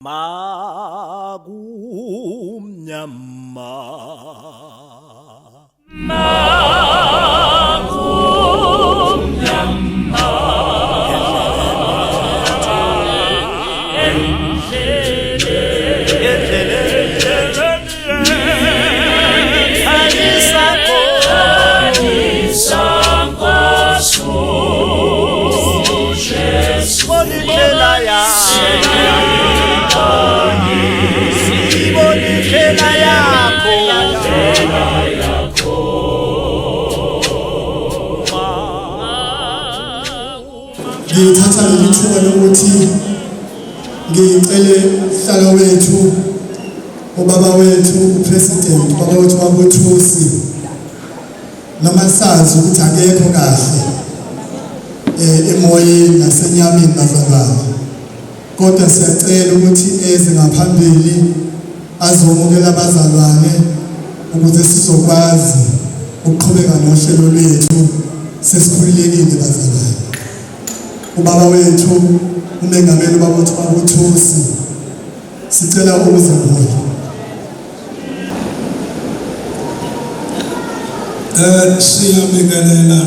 Magumnyama ngithatha lithuba lokuthi ngicele hlala wethu ubaba wethu upresident baba wethu babuthusi noma sazi ukuthi akekho kahle emoyeni nasenyameni bazalwane kodwa siyacela ukuthi eze ngaphambili azomukela abazalwane ukuze sizokwazi ukuqhubeka nohlelo lwethu sesikhululekile bazalwane ubaba wethu umengameli ubaba wethu babuthusi sicela ukuze kuye siyabingelela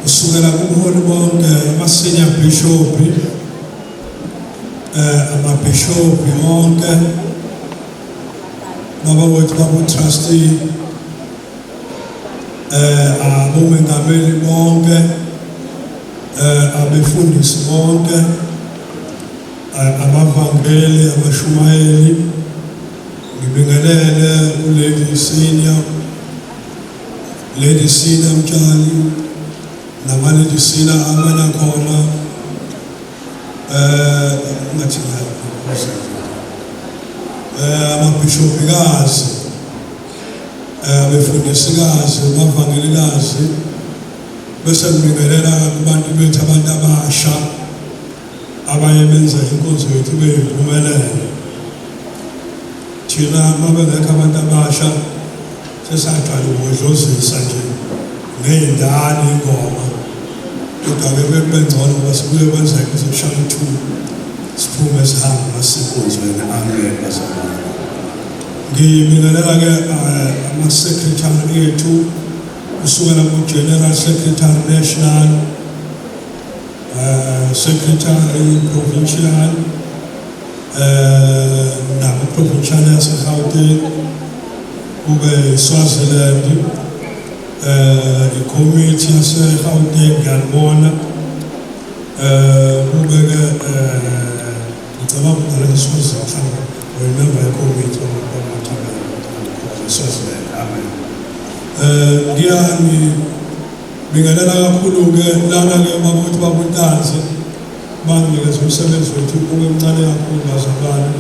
usukela kubuholi bonke ama-senior bishop amabhishophi onke baba wethu babu-trustee abomengameli bonke abefundisi bonke abavangeli abashumayeli ngibingelele ulady senior mtshali namalady senior abanakhona ngathi amabhishopikazi abefundisikazi abavangelikazi bese ngibingelela kubantu bethu abantu abasha abaye benza inkonzo yethu beyimpumelelo thina mabengekho abantu abasha sesajwayele ukudlozisa nje ngey'ndala ingoma kodwa-ke bekubengcono ngoba sibuye kwenzeka uzoshaya u-2 siphume sihambe masinkonzweni amen bazalwane ngibingelela-ke ama-secretary ethu kusukela ku-General Secretary National, Secretary Provincial, Provincial yase-Gauteng, kube Swaziland, i-committee yase-Gauteng ngiyalibona, kube-ke ngicabanga ukudala eSwaziland, remember i-committee Swaziland, amen. Ngiyabingelela kakhulu-ke lana-ke baba wethu babuntanzi banginikeza umsebenzi wethu ube mncane kakhulu bazalwane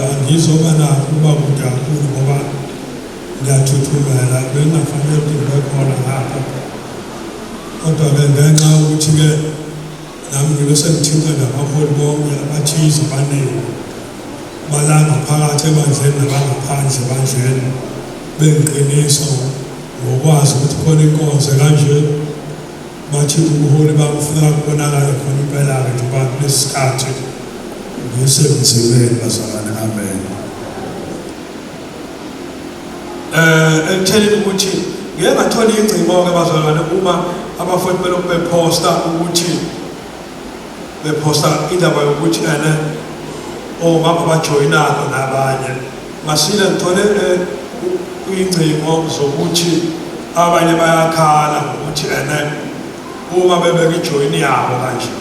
angizoba nakho ukuba kude kakhulu ngoba ngiyathuthumela bengingafanele ukuthi ngibe khona ngapha kodwa-ke ngenxa yokuthi-ke nami ngibe sengithinta nabaholi bonke abathize abaningi bala ngaphakathi ebandleni nabangaphandle ebandleni bengiqiniso ngokwazi ukuthi khona inkonzo kanje bathi ubuholi bamfuna kubonakala khona impela-ke njengoba kulesikhathi ngisemzimeni bazalwane amen. Ekutheleni ukuthi ngeke ngatholi ingcingo-ke bazalwane uma abafowethu belokhu bephosta ukuthi bephosta indaba yokuthi omama bajoyinako nabanye ngasile ngithole ingcingo zokuthi abanye bayakhala ngokuthi uma bebeka ijoyini yabo kanje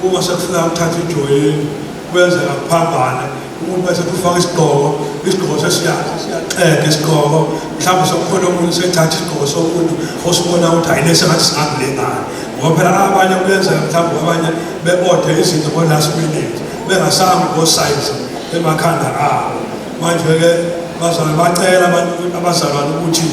uma sekufuna ukuthatha ijoyini kwenzeka kuphambane umuntu bese kufaka isigqoko sesiyaxega isigqoko mhlawumbe sokukhona umuntu sethatha isigqoko somuntu osibona ukuthi ayilese ngathi singakulengani ngoba phela abanye kuyenzeka mhlawumbe abanye be-ode izinto ngo-last minute bengasambi ngo-size emakhanda abo manje-ke bacela abazalwane ukuthi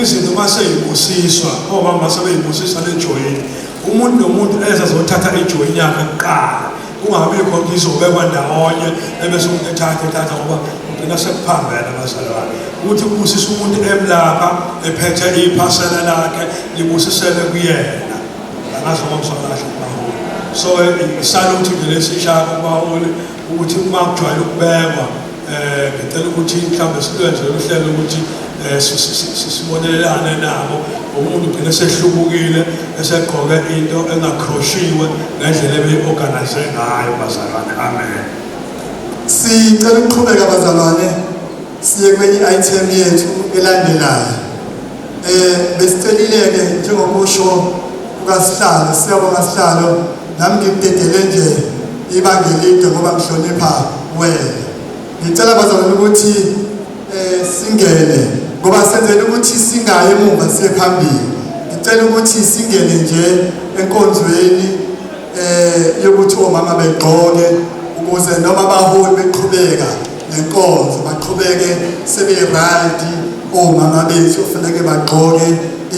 izinto maseyibusiswa omama masebeyibusiswa lejoyini umuntu nomuntu eza azothatha ijoyini yakhe kuqala kungabikho ngizobekwa ndawonye ebese umuntu ethatha ngoba ugcina sekuphambene abazalwane ukuthi ubusise umuntu emlapha ephethe iphasela lakhe libusisele kuyena angazi ngomsakahle baholi so isaluthi nje lesishaka ubaholi ukuthi uma kujwayele ukubekwa ngicela ukuthi mhlawumbe silwenze uhlelo ukuthi sibonelelane nabo umuntu ugcina sehlubukile esegqoke into engakroshiwe ngendlela ebeyi-organize ngayo bazalwane. Amen. Sicela ukuqhubeka bazalwane siye kwenye item yethu elandelayo. Besicelile-ke njengokusho kukaSihlalo, siyabonga Sihlalo, nami ngikudedele nje ibanga elide ngoba ngihlonipha wena. Ngicela bazalwane ukuthi singene ngoba senzele ukuthi singaye emuva siye phambili. Ngicela ukuthi singene nje enkonzweni yokuthi omama begqoke ukuze noma abaholi beqhubeka nenkonzo baqhubeke sebe-right omama bethu kufanele bagqoke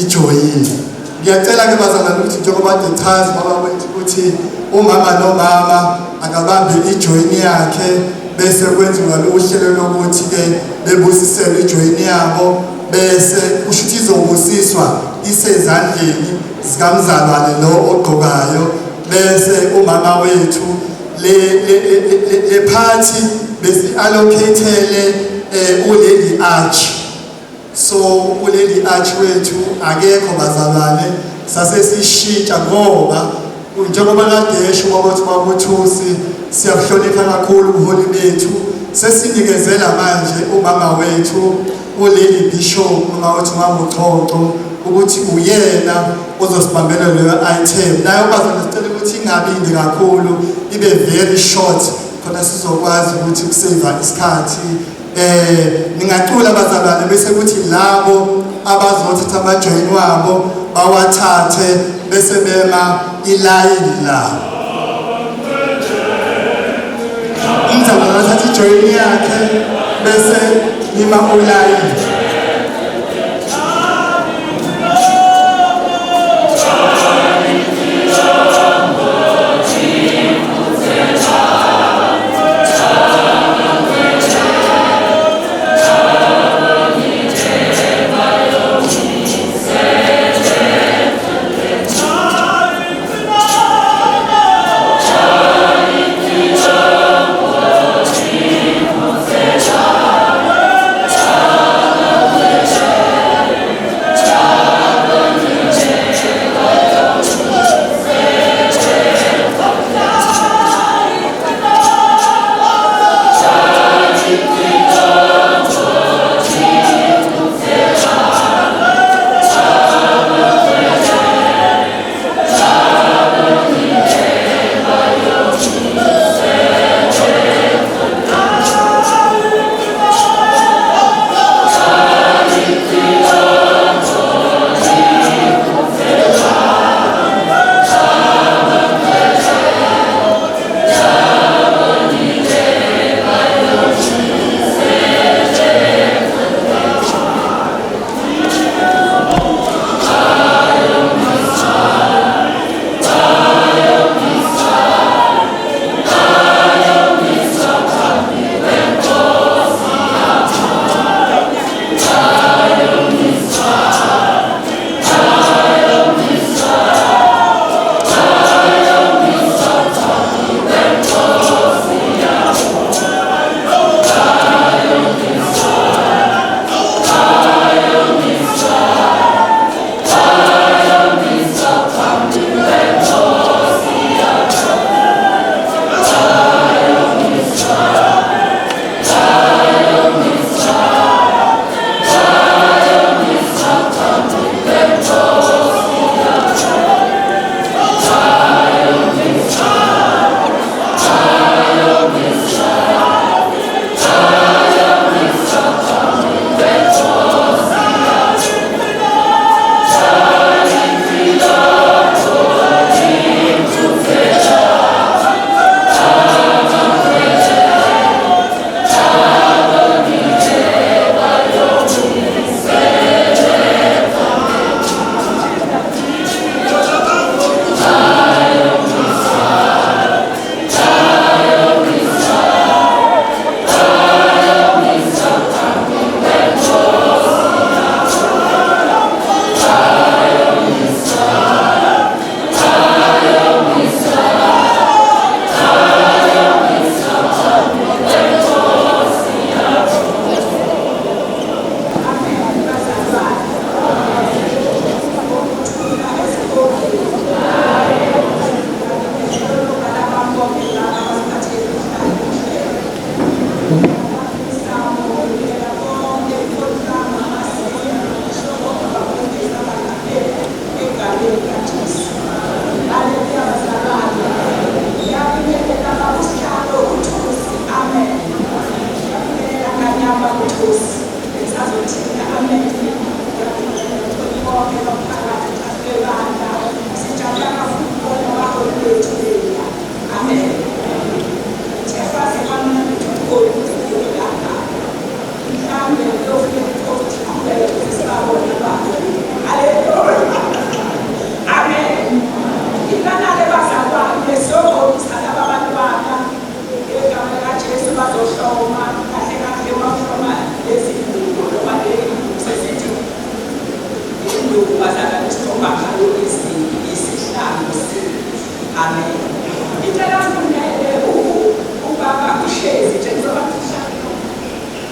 ijoyini. Ngiyacela ke bazalwane ukuthi njengoba ngichaza baba wethu ukuthi umama nomama akabambe ijoyini yakhe bese kwenziwa uhlelo lokuthi-ke bebusisele ijoyini yabo bese kusho ukuthi izobusiswa isezandleni zikamzalwane lo ogqokayo bese umama wethu le party besi-allocate-ele uleli arch. So uleli arch wethu akekho bazalwane sasesishintsha ngoba njengoba kadesho babuthusi siyabuhlonipha kakhulu ubuholi bethu sesinikezela manje umama wethu uleli bishop umama wethu uMabuchonco ukuthi uyena ozosibambela leyo item nayo bazalwane sicela ukuthi ingabindi kakhulu ibe very short khona sizokwazi ukuthi kuseva isikhathi. Ningacula bazalwane bese kuthi labo abazothatha amajoyini wabo bawathathe bese bema ilayini la. Umzalwane athatha ijoyini yakhe bese nima ulayini.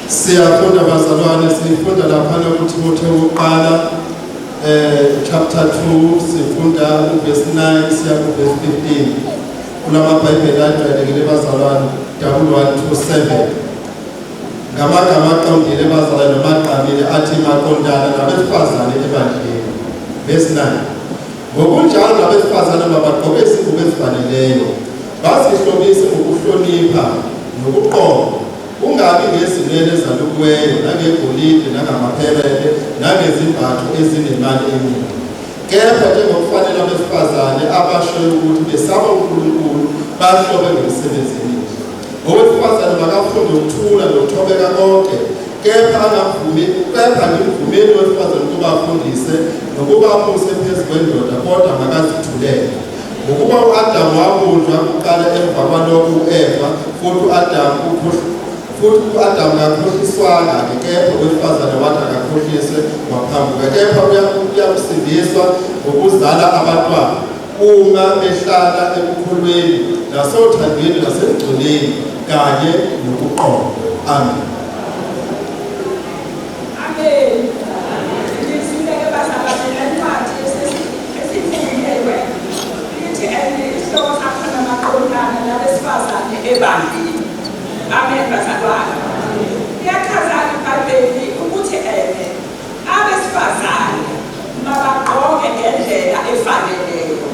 Siyafunda bazalwane, sifunda laphana kuTimotheyu oqala chapter 2 sifunda verse 9 siya ku verse 15. Kulamabhayibheli ajwayelekile bazalwane, 1127. Ngamagama aqondile bazalwane nomaqamile athi maqondana nabesifazane ebandleni. Verse 9. Ngokunjalo nabesifazane mabagqoke izingubo ezifaneleyo, bazihlobise ngokuhlonipha nokuqonda, ungabi ngezinwele ezalukiweyo nangegolide nangamapherele nangezimbatho ezinemali eningi, kepha njengokufanele abesifazane abashoyo ukuthi besaba uNkulunkulu bahlobe ngemisebenzi emihle. Owesifazane makafunde ukuthula nokuthobeka konke, kepha ngimvumeli owesifazane ukuba afundise nokuba aphose phezu kwendoda, kodwa makazithulele. Ngokuba u-Adamu wabunjwa kuqala emva kwalokho u-Eva, futhi u-Adamu kakhohliswanga, kepha owesifazane wathi akakhohliswe waphambuka, kepha uyakusindiswa ngokuzala abantwana uma behlala ekukholweni nasothandweni nasemgcineni kanye nokuqonda. Amen. Amen bazalwane. Iyachaza iBhayibheli ukuthi abesifazane mabagqoke ngendlela efaneleyo.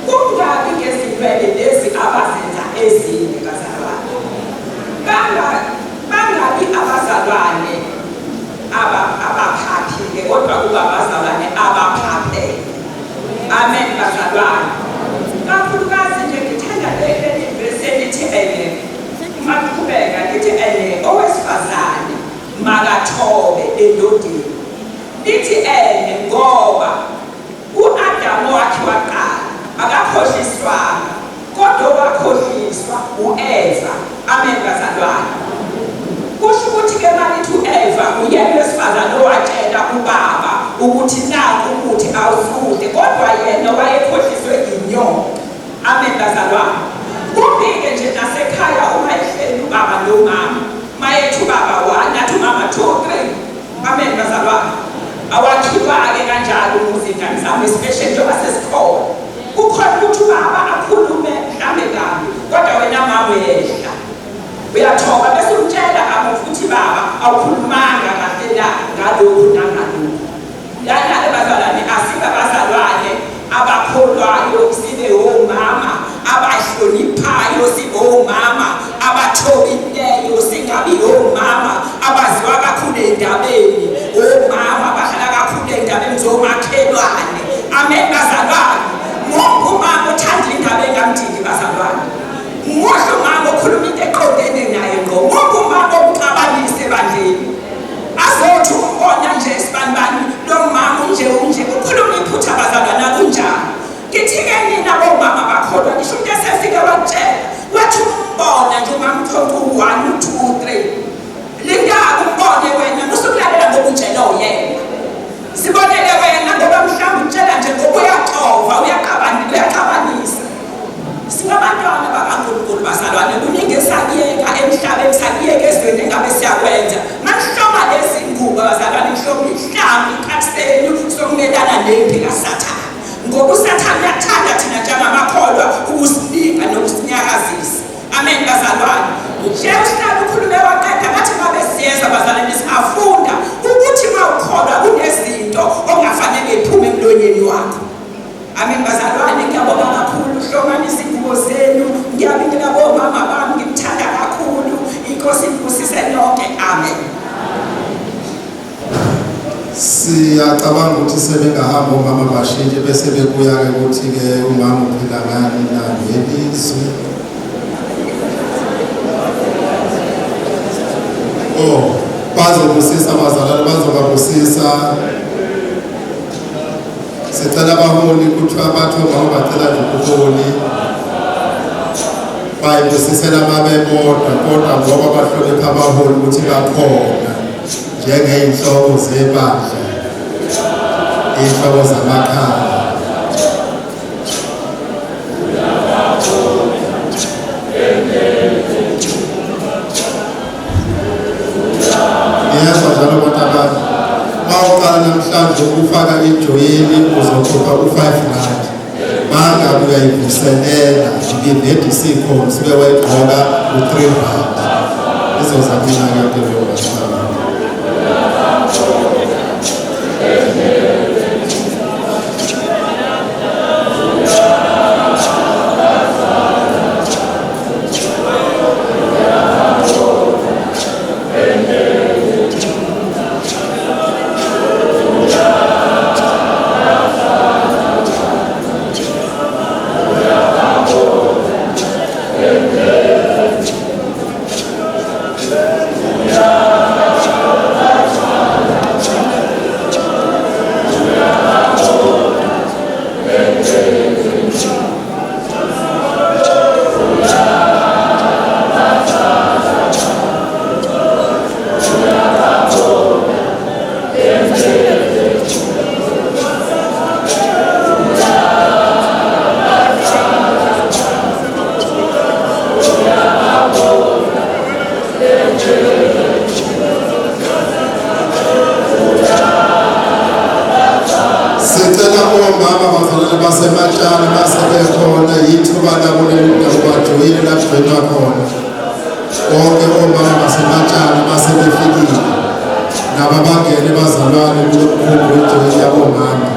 Kungabi ngezinwele lezi abazenza ezinde bazalwane. Bangabi abazalwane abaphaphile, kodwa kuba abazalwane abaphaphele. Amen bazalwane. Kakhulukazi nje ngithanda leli verse elithi maqhubeka lithi owesifazane makathobe endodeni. Lithi ngoba u-Adamu wakhe waqala akakhohliswanga, kodwa wakhohliswa u-Eva. Amen bazalwane. Kusho ukuthi-ke malithi u-Eva uyena wesifazane owatshela ubaba ukuthi naku ukuthi awufunde, kodwa yena wayekhohliswe inyongo. Amen bazalwane. Kubike nje nasekhaya uma ehleli ubaba nomama, mayethi ubaba 1 nathi umama 2 3. Amen bazalwane. Awakhiwa-ke kanjalo umuzingane zami, especially njengoba sesikhona. Kukhona ukuthi ubaba akhulume mhlambe kabi, kodwa wena mama uyehla. Uyathoba bese umtshela ukuthi baba awukhulumanga kahle la ngalokhu nangalokhu. Yana-ke bazalwane, asibe bazalwane abakholwayo, sibe omama abahloniphayo, sibe omama abathobileyo, singabi omama abaziwa kakhulu endabeni, omama abahlala kakhulu endabeni zomakhelwane. Amen bazalwane. Ngoba umama uthanda indaba engamdingi bazalwane. Ngoba umama ukhuluma into eqondene naye ngqo. Ngoba umama umxabanise ebandleni. Azothi umbona nje isibanibani lo mama unje ukhuluma iphutha bazalwane akunjani. Ngithi-ke nina bomama bakholwa ngisho umuntu esefike wakutshela wathi umbona nje umamthonto 1 2 3. Lingaka umbone wena usukulalela ngoba utshela uyena. Sibonele wena ngoba mhlawumbe utshela nje ngoba uyaqova uyaqabanisa. Singabantwana bakaNkulunkulu bazalwane, kuningi esakuyeka emhlabeni, sakuyeka ezweni engabe siyakwenza. Masihloma lezi ngubo bazalwane, mhloma ihlambi ikhatheni sokumelana nempi kaSathane. Ngoba uSathane uyathanda thina njengamakholwa ukusilinga nokusinyakazisa. Amen bazalwane. Nje uhlala ukhulume waqeda ngathi ngabe siyeza bazalwane, singafunda ukuthi mawukholwa kunezinto ongafanele iphume emlonyeni wakho. Amen bazalwane, ngiyabonga kakhulu hlomanisa ingubo zenu. Ngiyabingelela bomama bami, ngimthanda kakhulu. Inkosi imbusise nonke. Amen. Siyacabanga ukuthi sebengahamba omama bashintshe bese bebuya-ke ukuthi-ke umama uphila ngani ngelizwe. Bazobusisa abazalwane, bazobabusisa. Sicela abaholi kuthiwa abathi omama bacela nje ubuholi bayibusisela uma bebodwa, kodwa ngoba bahlonipha abaholi ukuthi bakhona njengey'nhloko zebandla, iy'nhloko zamakhaya. Ngiyezwa njalo abantu abanye uma uqala namhlanje ukufaka ijoyini uzokhupha u-5 rand. Mangabe uyayivuselela ngivedi sikhona sibe wayigqoka u-3 rand. Izozamina-ke yonke leyo masithala. Basematshana basebekhona yithuba labo lokubajoyina lapho bema khona. Bonke omama basematshana basebefikile nababangene bazalwane kulokhulu wejoyini yabomama.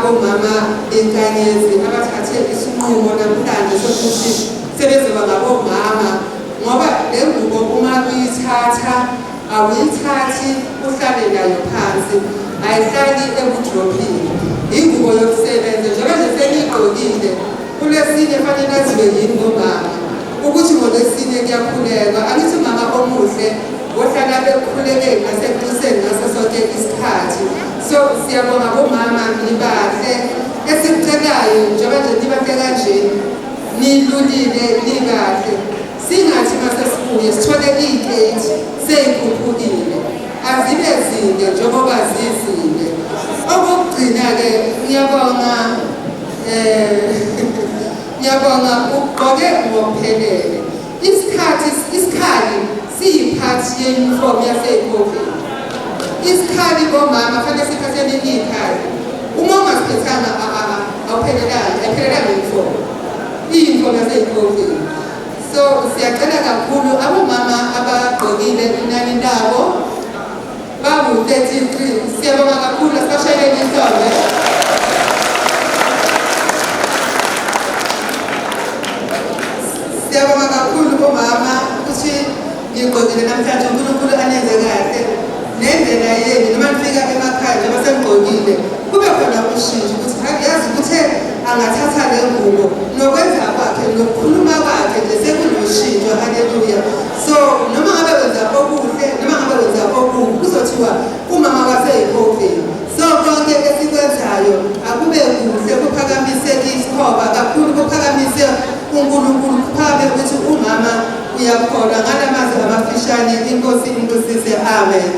abomama inkanyezi abathathe isinqumo namhlanje sokuthi sebezoba ngabomama ngoba le ngubo uma uyithatha awuyithathi uhlale nayo phansi ayihlali ebudrophini ingubo yokusebenza njengoba nje seniyigqokile kulesinye fanele aziwe yini ngomama ukuthi ngolesine kuyakhuleka angithi mama omuhle ohlala bekhuleke ngasekuseni ngaso sonke isikhathi so siyabonga bomama nibahle esikucelayo njengoba nje nibahle kanje nilulile nibahle singathi masesibuye sithole iy'keti sey'khuphukile azibe zinde njengoba zizinde okokugcina-ke ngiyabonga ugqoke ngokuphelele isikhali siyiphathi ye-uniform yase-COVID isikhali komama fanele siphathele iyikhali uma ungasiphathanga ayiphelelanga uniform iyuniform yase-COVID so siyacela kakhulu abomama abagqokile inani labo bawu-33 siyabonga kakhulu asibashayeleni intombe siyabonga kakhulu bomama ukuthi ngigqokile namhlanje uNkulunkulu anenze kahle nendlela yenu noma nifika emakhaya njengoba sengigqokile kube khona ushintsho ukuthi yazi ukuthi angathatha le ngubo nokwenza kwakhe nokukhuluma kwakhe nje sekunoshintsho haleluya so noma ngabe wenza okuhle noma ngabe wenza okubi kuzothiwa umama waseyikhove so konke esikwenzayo akube kuhle kuphakamise isikhoba kakhulu kuphakamise uNkulunkulu kuphakame ukuthi umama uyakholwa ngalamazwi amafishane inkosi inkosise amen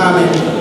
Amen.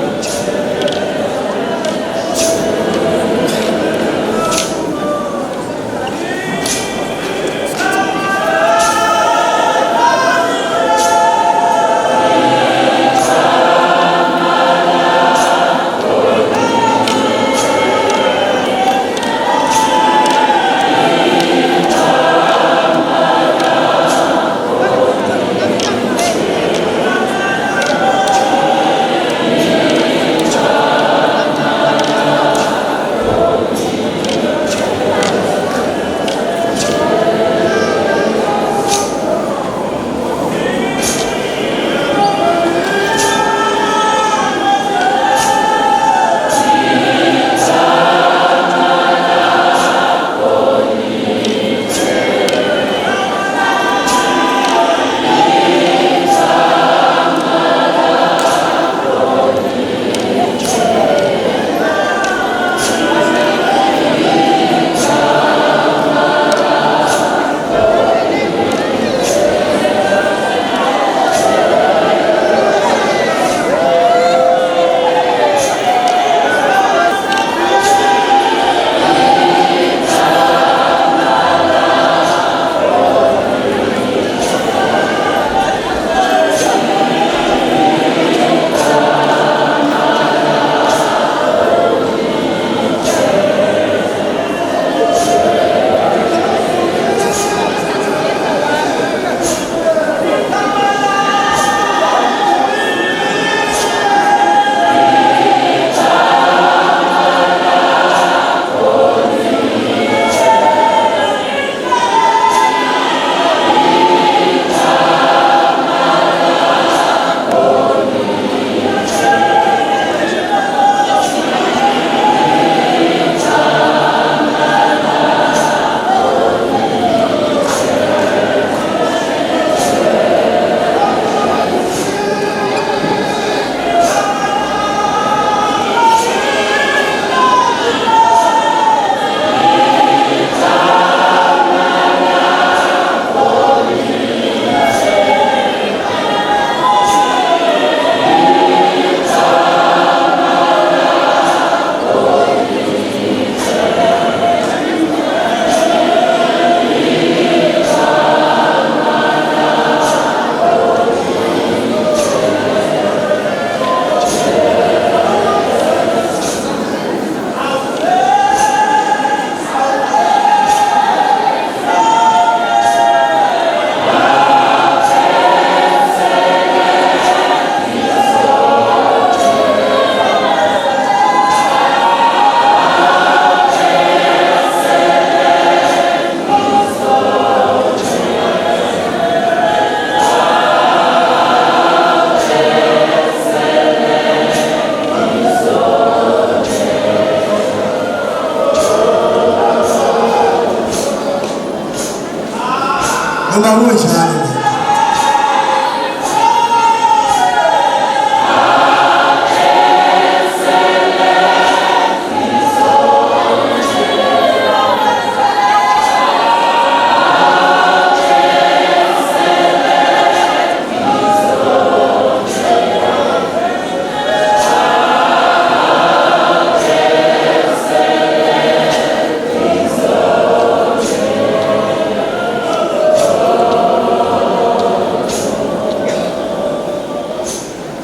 noma kunjalo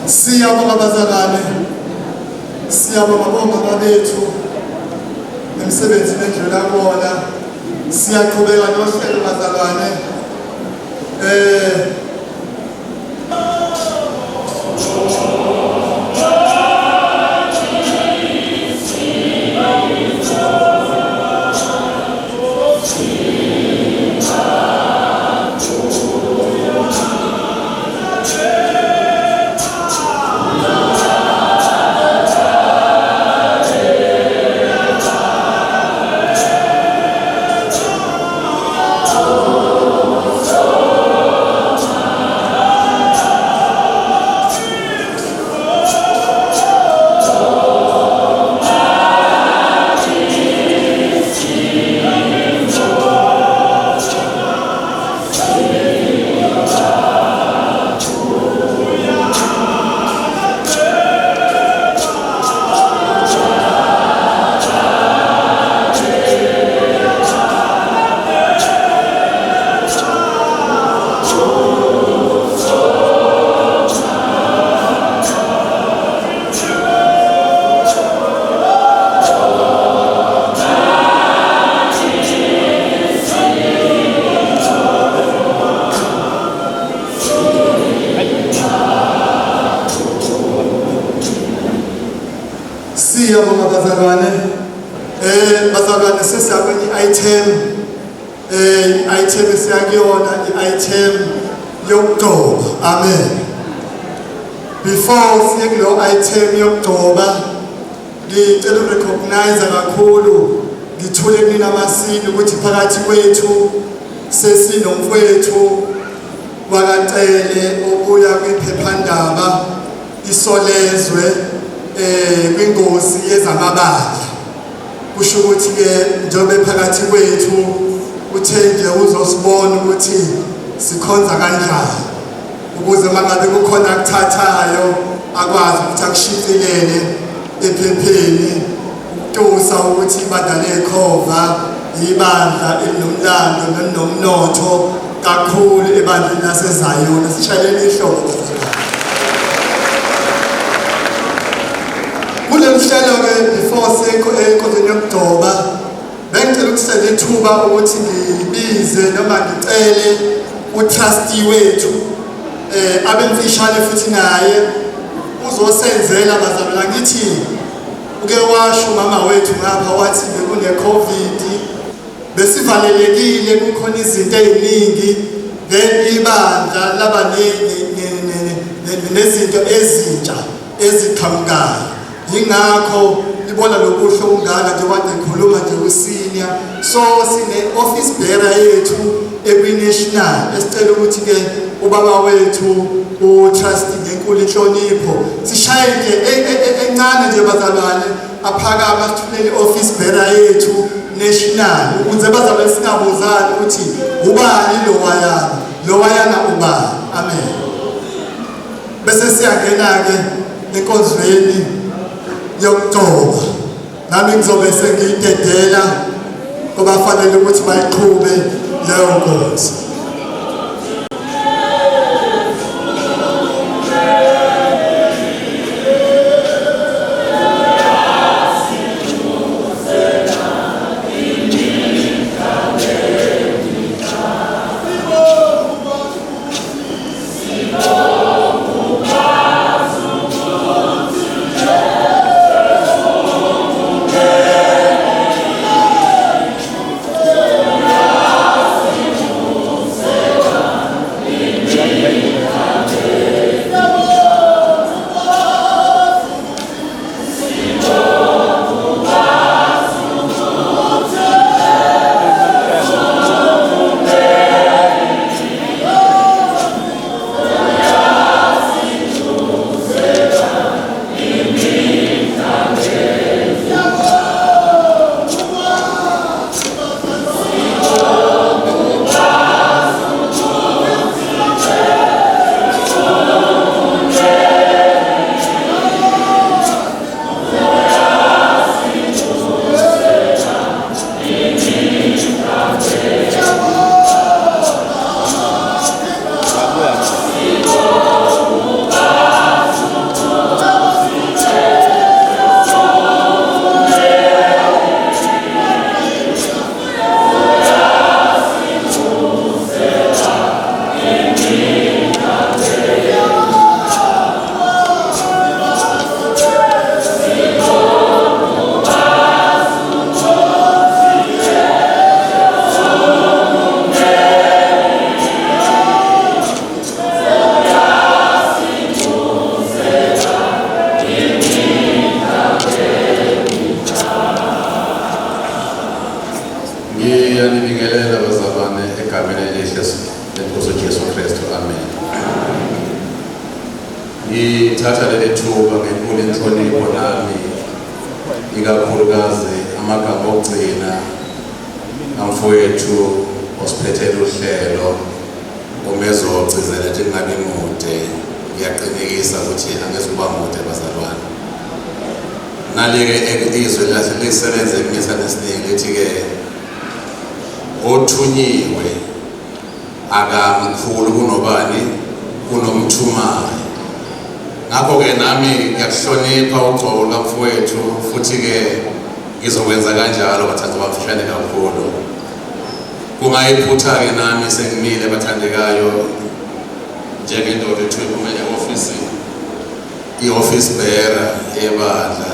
siyabonga bazalwane, siyabonga bomama bethu emsebenzini endlula kuwona, siyaqhubeka nohlelo bazalwane. Siyabonga bazalwane, bazalwane sesiyakwenye item esiyakuyona i-item yokugcoba. Amen. Before siye kulo item yokugcoba, ngicela urecognize kakhulu, ngithule kunina masini ukuthi phakathi kwethu sesinomfowethu wakacele obuya kwiphephandaba isolezwe kwingosi yezamabandla. Kusho ukuthi ke njobe phakathi kwethu uthe nje uzosibona ukuthi sikhonza kanjani, ukuze mangabe kukhona akuthathayo akwazi ukuthi akushicilele ephepheni ukutusa ukuthi ibandla leYEQuater ibandla elinomlando nonomnotho kakhulu ebandleni laseZayoni. Sishayeleni ihlobo. Kulomhlelo ke before sekho enkonzweni yokugcoba, bengicela ukusela ithuba ukuthi ngibize noma ngicele utrustee wethu abemfishane futhi naye uzosenzela bazalwane. Ngithi uke washo mama wethu ngapha wathi bekune COVID, besivalelekile, kukhona izinto eziningi, then ibandla laba nezinto ezintsha eziqhamukayo. Yingakho libona lokuhle ungaka nje kade ngikhuluma nje usenior, so sine office bearer yethu ekwi-national esicela ukuthi ke ubaba wethu utrustee ngenkulu inhlonipho sishaye nje encane nje bazalwane aphakama sithulele office bearer yethu national, ukuze bazalwane singabuzani ukuthi ubani lo wayana ubani. Amen. Bese siyangena ke enkonzweni yokugcoba. Nami ngizobe sengiyidedela ngoba fanele ukuthi bayiqhube leyo nkonzo. Ngiyalibingelela bazalwane egameni elihle leNkosi uJesu Kristu. Amen. Ngithatha leli thuba ngenkulu inhlonipho nami ikakhulukazi amagama okugcina amfowethu osiphethele uhlelo umezogcizela nje kungabi mude. Ngiyaqinekisa ukuthi angezukuba mude bazalwane. Nalike izwe lahle lisebenze imithana esiningi lithi-ke othunyiwe akamkhulu kunobani kunomthumayo. Ngakho-ke nami ngiyakuhlonipha ugcobo lukamfowethu futhi-ke ngizokwenza kanjalo bathandwa bamfishane kakhulu. Kungayiphutha-ke nami sengimile bathandekayo njengendoda ethwebhume i-office bearer ebandla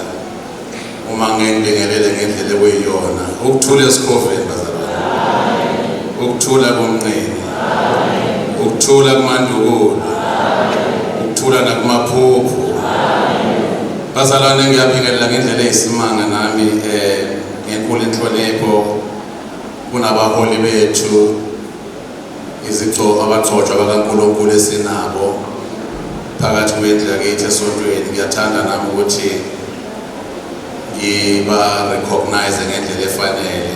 uma ngibingelele ngendlela ekuyiyona ukuthula esikhofeni bazalwane, ukuthula komnqeni, ukuthula kumandukulo, ukuthula nakumaphupho. Bazalwane ngiyabingelela ngendlela eyisimanga nami ngenkulu inhlonipho kunabaholi bethu abagcotshwa bakaNkulunkulu esinabo phakathi kwendlu yakithi esontweni. Ngiyathanda nami ukuthi ngiba-recognize ngendlela efanele.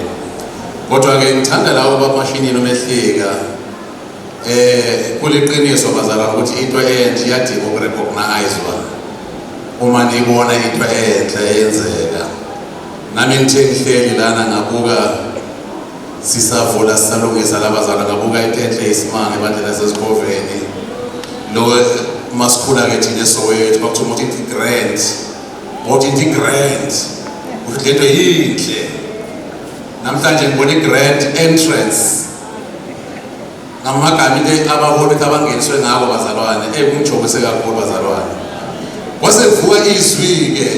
Kodwa-ke ngithanda lawo bamashinini omehlika kuliqiniso bazalwane ukuthi into enhle iyadinga ukurecognize-wa uma niyibona into enhle eyenzeka. Nami ngithe ngihleli lana ngabuka sisavula sisalungisa labazalwane ngabuka into enhle eyisimanga ebandleni lasesikhofeni. Lo masikhula-ke thina eSoweto bakuthiwa ukuthi i-grant ukuthi i-grant ukuthi lento yinhle. Namhlanje ngibona i-grant entrance ngamagama into abaholi bethu abangeniswe ngako bazalwane kungijobise kakhulu bazalwane. Kwase kuvuka izwi-ke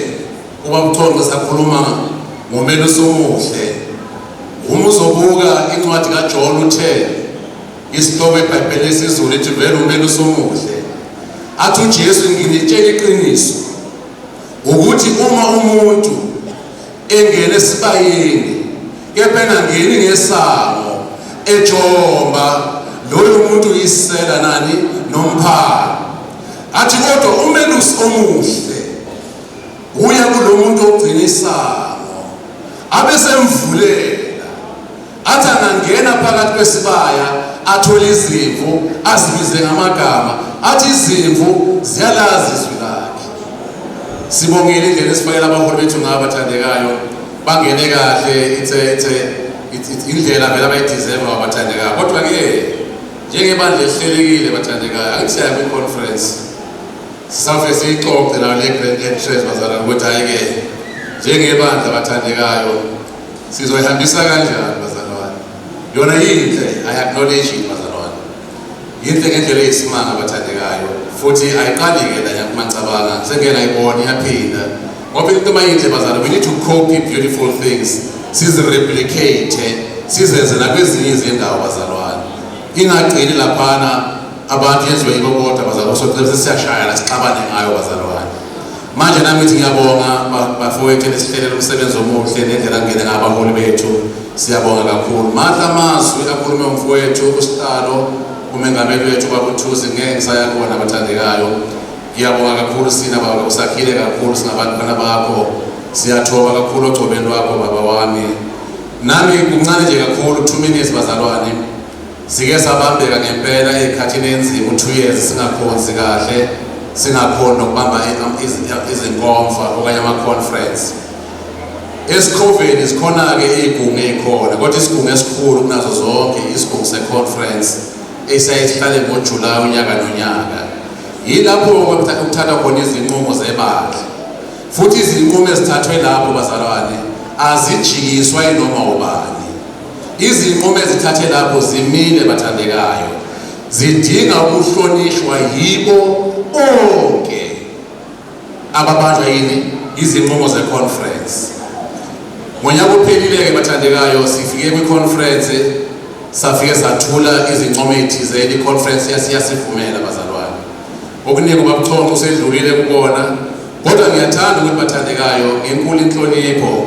uba Mthongo sakhuluma ngomelusi omuhle. Uma uzobuka incwadi kaJohn 10 isihloko eBhayibhelini esiZulu ethi vele umelusi omuhle. Athi uJesu nginitshela iqiniso ukuthi uma umuntu engena esibayeni kepha engangeni ngesango ejomba loyo muntu uyisela nani nomphako. Athi kodwa umelusi omuhle uya kulo muntu ogcina isango abesemvulela. Athi angangena phakathi kwesibaya athole izimvu azibize ngamagama athi izimvu ziyalazi izwi lakhe. Sibongile indlela esifakela abaholi bethu ngabathandekayo bangene kahle indlela vele abayideserve abathandekayo. Kodwa-ke njengebandla elihlelekile bathandekayo angikusiya kwi-conference sisawufike siyixoxe nayo le-grand entrance bazalwane ukuthi hhayi-ke njengebandla bathandekayo sizoyihambisa kanjani bazalwane. Yona yinhle I-acknowledge it bazalwane. Yinhle ngendlela eyisimanga bathandekayo futhi ayiqali-ke la yakumancabanga sengiyayibona iyaphinda ngoba into mayinhle bazalwane we need to copy beautiful things sizireplicate sizenze nakwezinye izindawo bazalwane. Ingagcini laphana abantu yenziwe yibo bodwa bazalwane sokuthi siyashayana sixabane ngayo bazalwane. Manje nami ngithi ngiyabonga bafowethu nesihlelela umsebenzi omuhle nendlela ngene ngabaholi bethu. Siyabonga kakhulu. Mandla amazwi akhulume umfowethu uSihlalo umengameli wethu babuthusi ngeke ngisaya kubona abathandekayo. Ngiyabonga kakhulu sina baba usakhile kakhulu singabantwana bakho. Siyathoba kakhulu ogcobeni lwakho baba wami. Nami kuncane nje kakhulu 2 minutes bazalwane. Sike sabambeka ngempela ezikhathini enzima 2 years singakhonzi kahle. Singakhona ukubamba izinkonfa okanye ama-conference. Esikhofeni sikhona-ke iy'gungu ey'khona kodwa isigungu esikhulu kunazo zonke isigungu se-conference esiyayisihlale ngoJulayi unyaka nonyaka. Yilapho ukuthatha khona izinqumo zebandla futhi izinqumo ezithathwe lapho bazalwane azijikiswa yinoma ubani. Izinqumo ezithathe lapho zimile bathandekayo zidinga ukuhlonishwa yibo bonke ababanjwa yini izinqumo ze-conference. Ngonyaka ophelile-ke bathandekayo sifike kwi-conference safike sathula izinqumo ezithizeni. I-conference yasivumela bazalwane. Okuningi babuchongo usedlulile kubona kodwa ngiyathanda ukuthi bathandekayo ngenkulu inhlonipho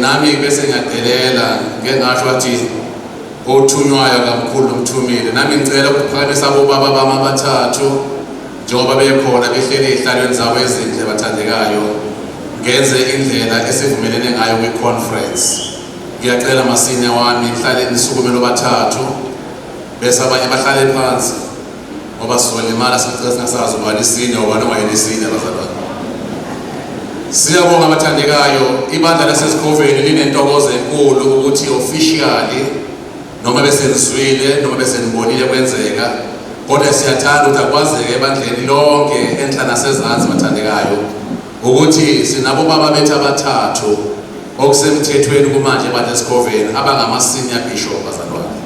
nami bese ngiyadelela ngengasho athi othunywayo kakhulu umthumile nami ngicela ukuphakamisa obaba bami abathathu njengoba bekhona behlele ehlalweni zabo ezinhle bathandekayo ngenze indlela esivumelene ngayo kwi-conference. Ngiyacela masinya wami ihlale nisukumelo bathathu bese abanye bahlale phansi ngoba sizolimala sicela singasazi ubani isinya ubani ongayelisinya bazalwane. Siyabonga abathandekayo, ibandla laseZikhoveni linentokozo enkulu ukuthi officially noma besenizwile noma besenibonile kwenzeka kodwa siyathanda ukuthi akwazeke ebandleni lonke enhla nasezansi bathandekayo ukuthi sinabo baba bethu abathathu okusemthethweni kumanje ebandla leZikhoveni abangama-senior bishop bazalwane.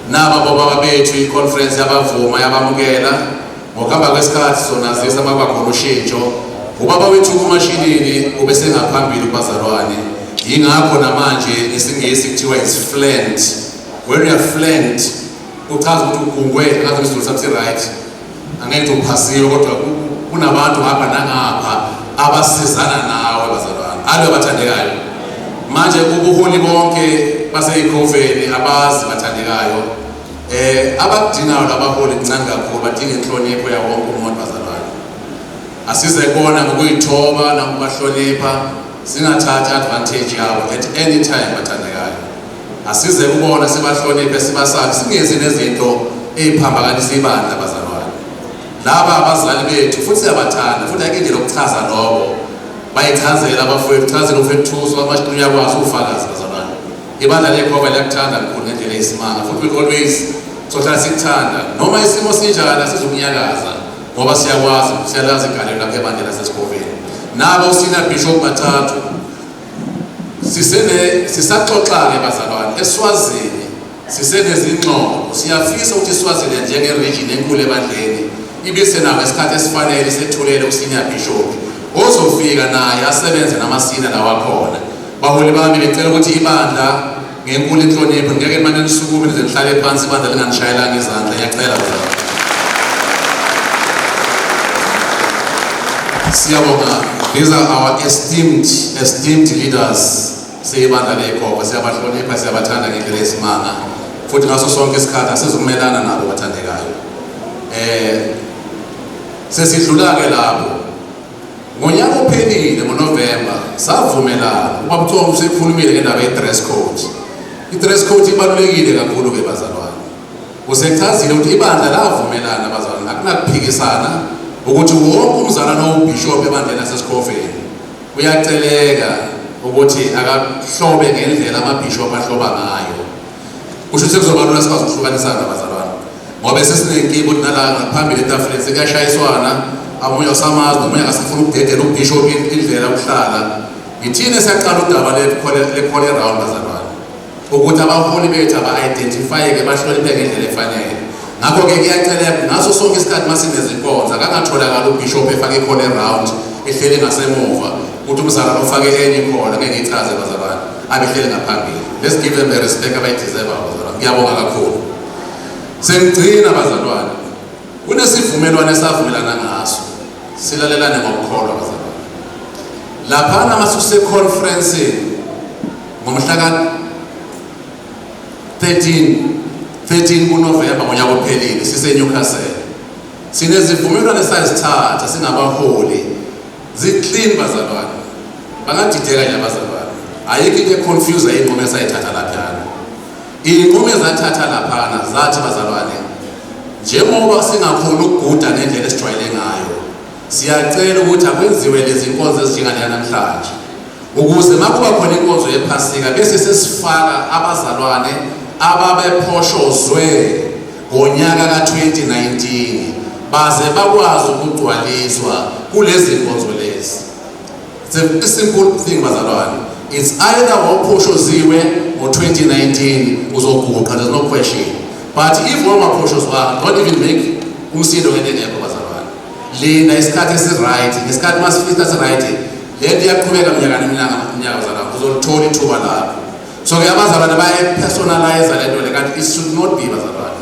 Naba baba bethu i-conference yabavuma yabamukela ngokuhamba kwesikhathi sonazisa makwakhona ushintsho ubaba wethu kumashinini ubesengaphambili kubazalwane. Yingakho namanje ngesingisi kuthiwa is flanked. When you are flanked uchaza ukuthi ugungwe ngathi isiZulu sathi right angeke uphasiwe kodwa kunabantu ngapha nangapha abasizana nawe bazalwane. Alo bathandekayo manje ubuholi bonke baseYEQuater abazi bathandekayo abakudingayo labaholi kuncane kakhulu badinga inhlonipho yawo wonke umuntu bazalwane. Asize kubona ngokuyithoba nakubahlonipha singathatha advantage yabo at any time bathandekayo. Asize kubona sibahloniphe sibasabi singezi nezinto eziphambakanisa ibandla bazalwane. Laba abazali bethu futhi siyabathanda futhi ayike lokuchaza lokho bayichazela abafowethu chazela ufethuso amashini yakwazi ufakazi bazalwane. Ibandla leYEQuater liyakuthanda kakhulu ngendlela eyisimanga futhi we always sohlala sikuthanda noma isimo sinjani sizokunyakaza ngoba siyakwazi siyalazi igalelo lapha ebandla laseZikhoveni. Nabo sina bishop bathathu sisaxoxa-ke bazalwane eSwazini sisenezingxoxo siyafisa ukuthi iSwazini njenge-region enkulu ebandleni ibe senawo isikhathi esifanele sethulele usenior bishop ozofika naye asebenze namasina lawa khona. Baholi bami ngicela ukuthi ibandla ngenkulu inhlonipho ngeke manje nisukume nize nihlale phansi ibandla linganishayelanga izandla. Ngiyacela bazalwane. Siyabonga. These are our esteemed leaders. Siyibandla leYEQuater siyabahlonipha siyabathanda ngendlela esimanga futhi ngaso sonke isikhathi asizukumelana nabo bathandekayo. Sesidlula-ke lapho ngonyaka ophelile ngoNovember savumelana ubaba uThombe usekhulumile ngendaba ye-dress code. I-dress code ibalulekile kakhulu-ke bazalwane. Usechazile ukuthi ibandla lavumelana bazalwane akunakuphikisana ukuthi wonke umzalwane owubishop ebandleni laseZikhoveni uyaceleka ukuthi akahlobe ngendlela amabishop ahloba ngayo. Kusho ukuthi kuzobalula sikwazi ukuhlukanisana bazalwane ngoba sesinenkinga ukuthi nala ngaphambili etafuleni sekuyashayiswana amunye usamazi nomunye akasifuna ukudedela ubishop indlela ukuhlala. Ngithini siyaqala udaba le-call around bazalwane ukuthi abaholi bethu aba-identify-ke bahloniphe ngendlela efanele. Ngakho-ke kuyaceleka ngaso sonke isikhathi masinezinkonzo akangatholakala ubishop efake i-call around ehleli ngasemuva ukuthi umzalwane ufake enye ikhona ngeke ngichaze bazalwane abehleli ngaphambili. Let's give them the respect abayideserve bazalwane. Ngiyabonga kakhulu. Sengigcina bazalwane kunesivumelwano esavumelana ngaso silalelane ngokukholwa bazalwane. Laphana masuse-conference ngomhla ka-13 kuNovember ngonyaka ophelile siseNewcastle. Sinezivumelwano esazithatha singabaholi zi-clean bazalwane. Bangadideka nje bazalwane. Ayikho into econfuse inqumo esayithatha laphana. Inqumo ezathatha laphana zathi bazalwane njengoba singakhona ukuguda ngendlela esijwayele ngayo siyacela ukuthi akwenziwe lezi nkonzo ezinjengale namhlanje ukuze makuba khona inkonzo yephasika bese sesifaka abazalwane ababephoshozwe ngonyaka ka-2019 baze bakwazi ukugcwaliswa kulezi nkonzo lezi. It's a simple thing bazalwane. It's either wawuphoshoziwe ngo-2019 uzoguqa, there's no question. But if wawungaphoshoziwanga, don't even make umsindo ngento engekho bazalwane. Linda isikhathi esi-right, ngesikhathi masifisa esi-right, lento iyaqhubeka minyaka neminyaka bazalwane, uzolithola ithuba lakho. So-ke abazalwane baye-personalize lento le kanti it should not be bazalwane.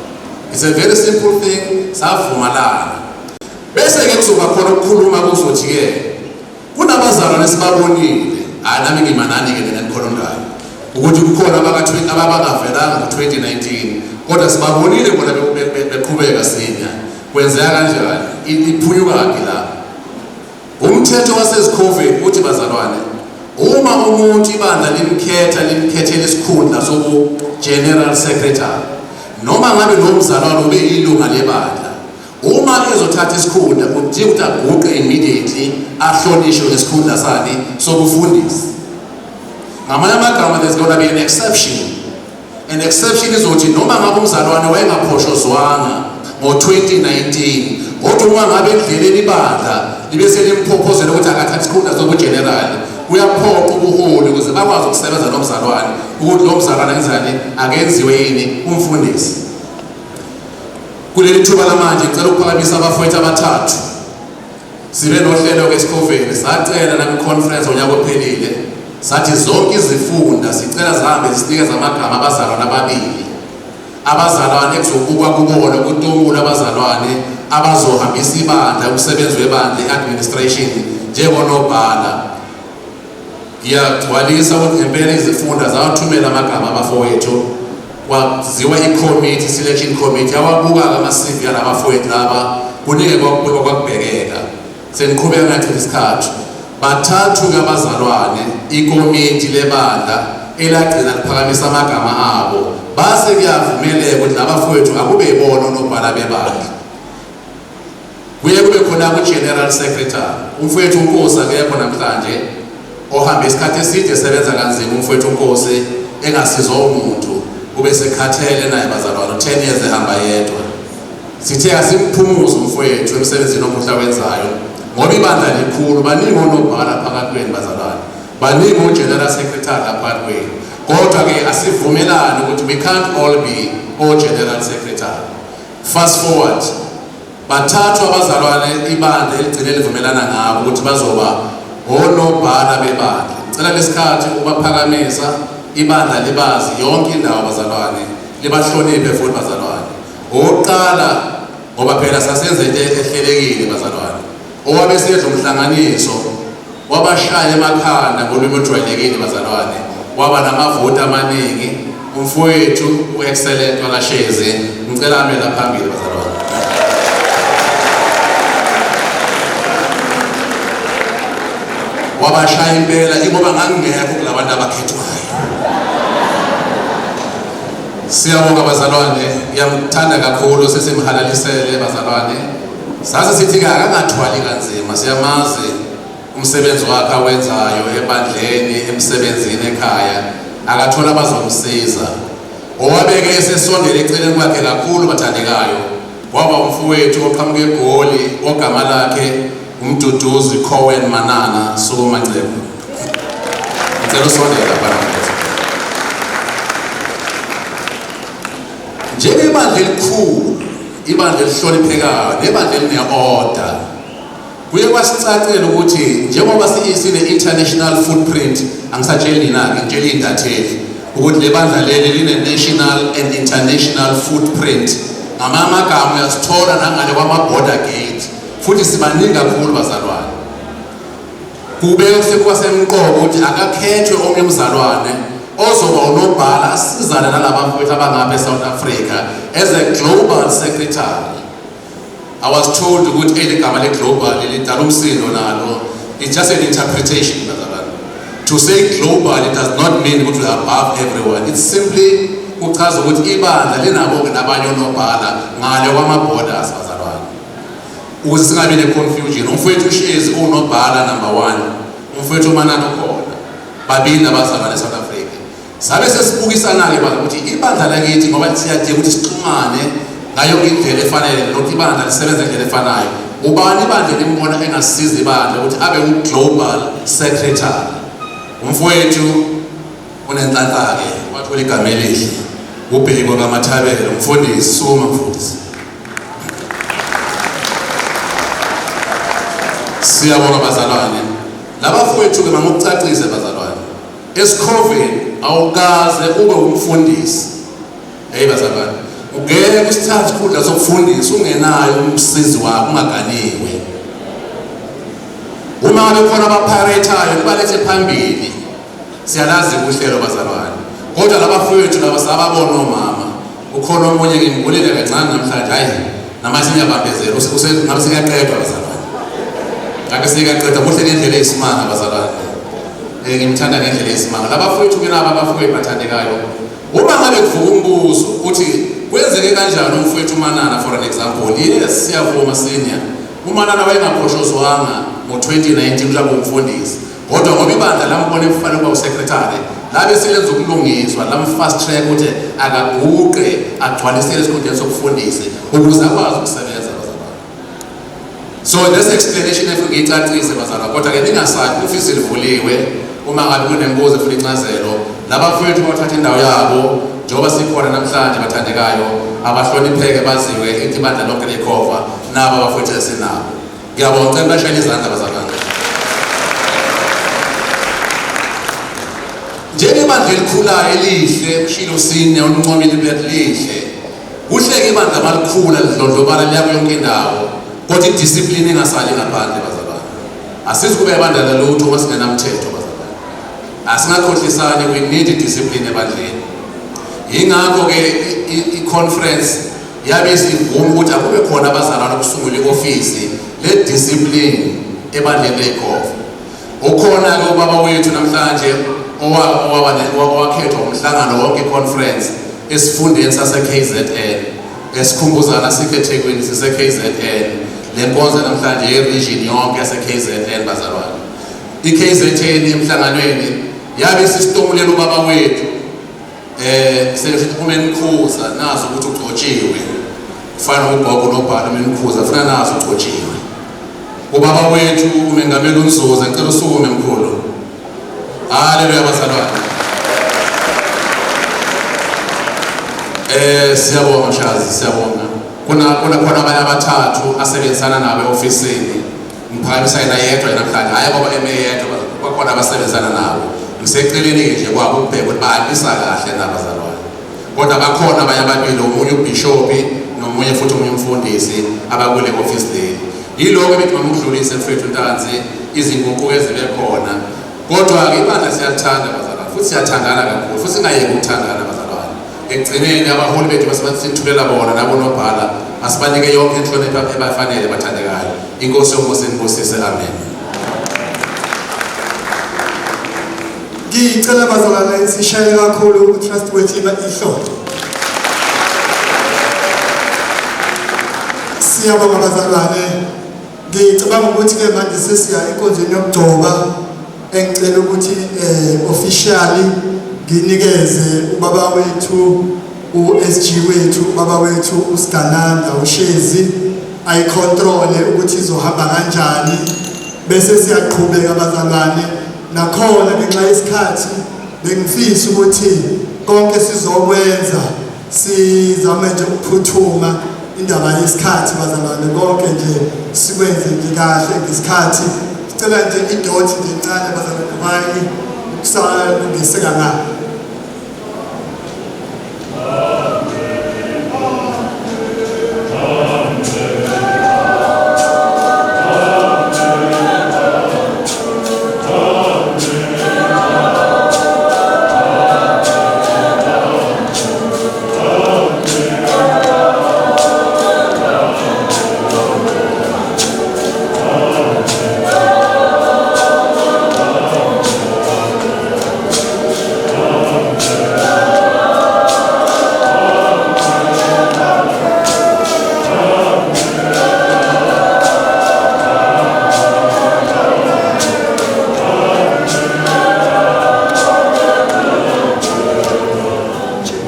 It's a very simple thing, savumalana. Bese-ke kuzoba khona ukukhuluma kuzothi-ke kunabazalwane esibabonile nami ngimanani-ke nenikhonondayo ukuthi kukhona abakavelanga ngo-2019 kodwa sibabonile bona beqhubeka sinya kwenzeka kanjani iphunyukaphi la umthetho wasezikhoveni uthi bazalwane uma umuntu ibandla limkhethela isikhundla sobu-general secretary noma ngabe lo mzalwane ube yilunga lebandla uma ezothatha isikhundla udinga ukuthi aguqe immediately ahlonishwe ngesikhundla sani sobufundisi ngamanye amagama there's going to be an exception izothi noma ngabe umzalwane wayengaphoshozwanga ngo-2019 kodwa uma ngabe endleleni ibandla libe selimproposela ukuthi akathatha isikhundla sobugenerali uyaphoqa ubuholi ukuze bakwazi ukusebenza nomzalwane ukuthi lo mzalwane enzani akenziwe yini umfundisi kuleli thuba lamanje ngicela ukuphakamisa abafowethu abathathu sibe nohlelo kwesikhofeni sacela nami-conference onyaka ophelile sathi zonke izifunda sicela zihambe zisinikeza amagama abazalwane abazalwane ekuzobukwa kubona kutomula abazalwane abazohambisa ibandla umsebenzi webandla i-administration njengonobhala ngiyagcwalisa ukuthi ngempela izifunda zawathumela amagama abafowethu kwaziwa i-committee selection committee awabuka-ke ama-CV alabafowethu laba kuningi kwakubhekeka seniqhubeka ngachitha isikhathi bathathu-ke abazalwane ikomiti lebandla elagcina liphakamisa amagama abo base kuyavumeleka ukuthi labafowethu akube yibona onobhala bebandla kuye kube khona ku-general secretary umfowethu uNkosi akekho namhlanje ohambe isikhathi eside esebenza kanzima umfowethu uNkosi engasizwa umuntu kube sekhathele naye bazalwane 10 years ehamba yedwa sithe asimphumuze umfowethu emsebenzini omuhle wenzayo ngoba ibandla likhulu baningi onobhala phakathi kwenu bazalwane baningi o-general secretary phakathi kwenu kodwa-ke asivumelane ukuthi we can't all be o-general secretary. Fast forward bathathu abazalwane ibandla eligcine livumelana ngabo ukuthi bazoba onobhala bebandla. Ngicela lesikhathi ukubaphakamisa ibandla libazi yonke indawo bazalwane libahloniphe futhi bazalwane. Oqala ngoba phela sasenze into ehlelekile bazalwane. Owabe sedla umhlanganiso wabashaya emakhanda ngolwimi olujwayelekile bazalwane. Waba namavoti amaningi umfowethu uexcellent wakasheze ngicela ame la phambili bazalwane. Wabashaya impela ingoba ngangekho kulabantu abakhethwayo. Siyabonga bazalwane, ngiyamthanda kakhulu sesimhalalisele bazalwane. Sase sithi akangathwali kanzima, siyamazi umsebenzi wakhe awenzayo ebandleni emsebenzini ekhaya akathola abazomsiza. Owabeke esesondele eceleni kwakhe kakhulu bathandekayo waba umfowethu oqhamuke eGoli ogama lakhe umduduzi Cohen Manana Sukumancebo. Ngicela usondela phakathi. Njengebandla elikhulu, ibandla elihloniphekayo, nebandla elineorder. Kuye kwasicacela ukuthi njengoba sine-international footprint, angisatsheli nina-ke ngitshela iy'ntatheli ukuthi le bandla leli line-national and international footprint. Amagama uyasithola nangale kwama-border gate futhi sibaningi kakhulu bazalwane. Kube sekuwasemqoka ukuthi akakhethwe omnye umzalwane ozoba unobhala asizane nalaba mfowethu abangapha eSouth Africa as a global secretary. I was told ukuthi eligama le-global lidala umsindo nalo. It's just an interpretation bazalwane. To say global, it does not mean ukuthi we are above everyone. It's simply kuchaza ukuthi ibandla linabo-ke nabanye onobhala ngale kwama-borders bazalwane. Ukuze singabi ne-confusion. Umfowethu uShezi unobhala number 1. Umfowethu uManana ukhona. Babili nabazalwane eSouth Africa. Sabe sesibukisana-ke ukuthi ibandla lakithi ngoba siyadinga ukuthi sixhumane ngayo indlela efanele nokuthi ibandla lisebenza ngendlela efanayo. Ubani ibandla limbona engasiza ibandla ukuthi abe u-global secretary. Umfowethu unenhlanhla-ke wathola igama elihle ubhekwa kaMathabela umfundisi Suma mfundisi. Siyabonga bazalwane. Labafowethu-ke mangokucacise bazalwane. EZIKHOVENI awukaze ube umfundisi. Hey bazalwane. Ungeke kusithathe ikhundla sokufundisa ungenayo umsizi wakho ungaganiwe. uma ngabe khona abapirateayo kubalethe phambili siyalazi uhlelo bazalwane kodwa labafowethu laba sababona omama ukhona omunye ngimbulile kancane namhlanje hayi namanje ngiyabambezela ngabe sikaqedwa bazalwane ngabe sikaqedwa kuhle ngendlela eyisimanga bazalwane ngimthanda ngendlela eyisimanga labafowethu kunaba abafowethu bathandekayo uma ngabe kuvuka umbuzo uthi kwenzeke kanjani umfowethu uManana for an example yes siyavuma senior uManana wayengaphoshozwanga ngo-2019 kulabo umfundisi kodwa ngoba ibandla lambona kufanele kuba usecretary labe selenza ukulungiswa lam-fast track ukuthi akaguqe agcwalisele esikhundleni sokufundisa ukuze akwazi ukusebenza bazalwane. So this explanation ngiyicacise bazalwane kodwa ke ningasathi ufisi livuliwe uma ngabe kunembuzo futhi incazelo labafowethu bathatha indawo yabo njengoba sikhona namhlanje bathandekayo abahlonipheke baziwe ithi ibandla lonke leYEQuater nabo abafowethu esinabo. Ngiyabonga ucela bashayele izandla bazalwane. Njengebandla elikhulayo elihle ushilo sine uncomile lihle kuhleke ibandla malikhula lidlondlobala liya yonke indawo kodwa idiscipline engasali ngaphandle bazalwane. Asizi kube ibandla lolutho uma singenamthetho bazalwane. Asingakhohlisani we need discipline ebandleni. Yingakho ke i-conference yabe isivuma ukuthi akube khona abazalwane ukusungula i-ofisi le discipline ebandleni leYEQuater. Ukhona ke ubaba wethu namhlanje owakhethwa umhlangano wonke conference esifundeni sase KZN esikhumbuzana sikhethekwini sise KZN lenkonzo namhlanje ye-region yonke yase KZN bazalwane. I-KZN emhlanganweni yabe sisitomulela ubaba wethu sesithi uMenkhuza nazo ukuthi ugcotshiwe kufana ubhoko nobhala uMenkhuza ufuna nazo ugcotshiwe ubaba wethu umengameli uNzuza ngicela usukume mkhulu. Haleluya bazalwane. Siyabonga mshazi siyabonga. Kuna khona abanye abathathu asebenzisana nabo eofisini. Ngiphakamisa yena yedwa namhlanje hayi ngoba emeyedwa bakhona abasebenzisana nabo. Ngiseceleni nje kwabo ukubheka ukuthi bahambisa kahle nabazalwane. Kodwa bakhona abanye ababili omunye ubishop nomunye futhi omunye umfundisi abakule office leyo. Yiloko ebithi mamudlulise mfethu Ntanzi izinguquko ezibe khona. Kodwa ke ibandla siyalithanda bazalwane futhi siyathandana kakhulu futhi singayeki ukuthandana bazalwane. Ekugcineni abaholi bethu basithulela bona nabo nobhala asibanike yonke inhlonipho ebafanele bathandekayo. Inkosi yombuso inibusise amen. Ngicela bazalwane sishaye kakhulu utrust wethu ihlo. Siyabonga bazalwane. Ngicabanga ukuthi ke manje sesiya enkonzweni yokugcoba engicela ukuthi officially nginikeze ubaba wethu uSG wethu ubaba wethu uSgananda uShezi ayicontrole ukuthi izohamba kanjani bese siyaqhubeka bazalwane nakhona ngenxa yesikhathi bengifisa ukuthi konke sizokwenza sizame nje ukuphuthuma indaba yesikhathi bazalwane konke nje sikwenze nje kahle ngesikhathi sicela nje idot nje incane bazalwane bayi ukusalungiseka ngapha.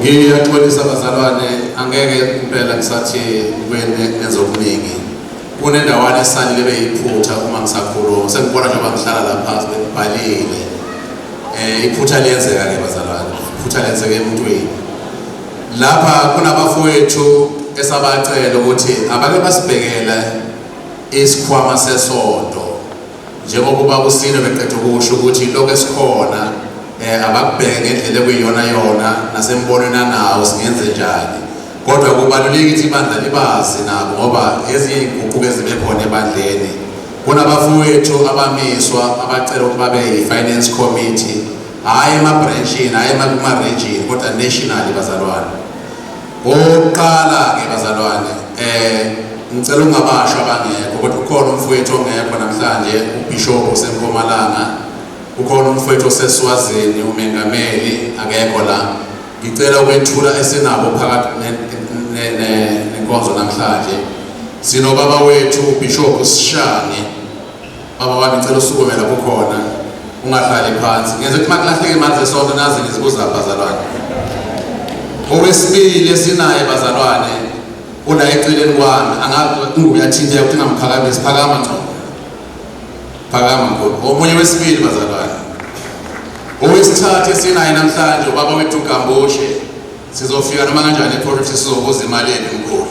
Ngiyaxolisa bazalwane angeke impela ngisathi kwene enzokuningi kunendawana esalile beyiphutha uma ngisakhuluma sengibona nje abangihlala lapha phansi bebhalile iphutha liyenzeka ke bazalwane iphutha lenzeke emuntwini lapha kunabafowethu esabacela ukuthi abake basibhekela isikhwama sesonto njengoba ubaba uSino beqedwe ukusho ukuthi lokho esikhona abakubheke ngendlela ekuyiyona yona nasembonweni nawo singenze njani kodwa kubalulekile ukuthi ibandla libazi nabo ngoba ezinye izinguquko ezibe khona ebandleni kunabafowethu abamiswa abacela ukuthi babe yi-finance committee, hayi ema-branchini, hayi ema-region, kodwa nationally bazalwane. Oqala-ke bazalwane, ngicela ungabasho abangekho, kodwa ukhona umfowethu ongekho namhlanje, uBishop oseMpumalanga, ukhona umfowethu osesiwazini, umengameli akekho la. Ngicela ukwethula esinabo phakathi nenkonzo namhlanje. Sinobaba wethu uBishop Sishane. Baba wami ngicela usukume lapho khona, ungahlali phansi. Ngenze ukuthi makulahleke imali zesonto nazi ngizibuza bazalwane. Owesibili esinaye bazalwane, una eceleni kwami, angazi nguyathinteka ukuthi ngamphakamise, phakama ngco. Phakama ngco. Omunye wesibili bazalwane. Owesithathu esinaye namhlanje ubaba wethu Gamboshe. Sizofika noma kanjani eproject sizobuza imali enkulu.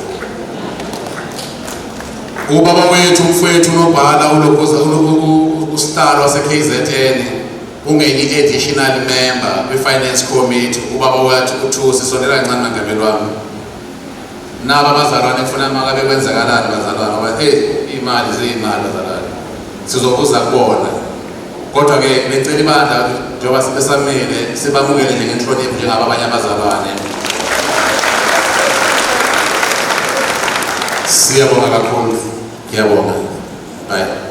Ubaba wethu umfowethu unobhala ulokuza ustar wase KZN, ungeni additional member kwi-finance committee. Ubaba wethu uThusi sondela kancane mangameli wami. Naba bazalwane kufuna makabe kwenzakalani bazalwane ngoba imali ziyimali bazalwane. Sizobuza kubona. Kodwa ke ngicela ibandla njengoba sibesamele sibamukele njengenhlonipho njengabanye abazalwane. Siyabonga kakhulu. Ngiyabonga. Bye.